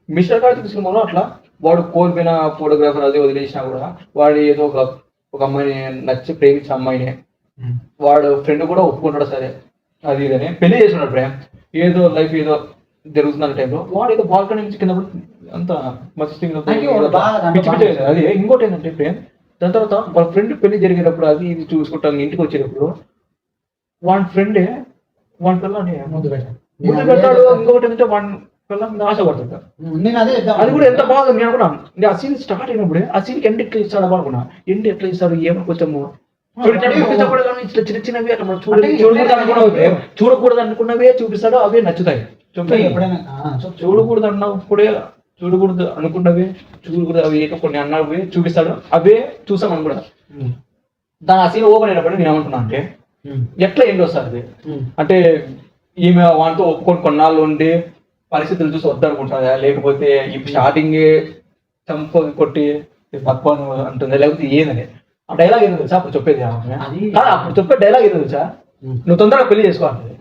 Mister Karthik సినిమాలో అట్లా వాడు కోల్పోయిన ఫోటోగ్రాఫర్ అది వదిలేసినా కూడా వాడు ఏదో ఒక అమ్మాయిని నచ్చి ప్రేమించిన అమ్మాయిని వాడు ఫ్రెండ్ కూడా ఒప్పుకుంటాడు, సరే అది ఇదని పెళ్లి చేస్తున్నాడు ప్రేమ్, ఏదో లైఫ్ ఏదో జరుగుతున్న టైంలో వాడు ఏదో బాల్కనీ నుంచి కింద అంత మస్తు పిచ్చి పిచ్చి. అది ఇంకోటి ఏంటంటే ప్రేమ్, దాని తర్వాత వాళ్ళ ఫ్రెండ్ పెళ్లి జరిగేటప్పుడు అది ఇది చూసుకుంటాను ఇంటికి వచ్చేటప్పుడు వాడి ఫ్రెండే వాడి పిల్లని ముందు పెట్టాడు. ఇంకొకటి ఏంటంటే వాడి పిల్లలు ఆశపడుతుంటారు. అది కూడా ఎంత బాగా నేను కూడా ఆ సీన్ స్టార్ట్ అయినప్పుడే ఆ సీన్ ఎండ్ ఎట్లా ఇస్తాడు అనుకున్నా, ఎండ్ ఎట్లా ఇస్తాడు ఏమనుకోవచ్చాము చిన్న చిన్నవి అట్లా మనం చూడకూడదు అనుకున్నవే చూపిస్తాడు, అవే నచ్చుతాయి. చూడకూడదు అన్నప్పుడే చూడకూడదు అనుకున్నవే చూడకూడదు అవి కొన్ని అన్నవి చూపిస్తాడు, అవే చూసాం అనుకున్నా. దాని ఆ సీన్ ఓపెన్ అయినప్పుడు నేను ఏమంటున్నా అంటే ఎట్లా ఎండ్ వస్తుంది అంటే ఈమె వాటితో ఒప్పుకొని కొన్నాళ్ళు ఉండి పరిస్థితులు చూసి వద్దనుకుంటుందా, లేకపోతే ఈ స్టార్టింగ్ చంప కొట్టి పక్వాను అంటుందా, లేకపోతే ఏదని ఆ డైలాగ్ ఏందో తెలుసా అప్పుడు చెప్పేది, అప్పుడు చెప్పే డైలాగ్ ఏందో తెలుసా, నువ్వు తొందరగా పెళ్లి చేసుకోవాలి.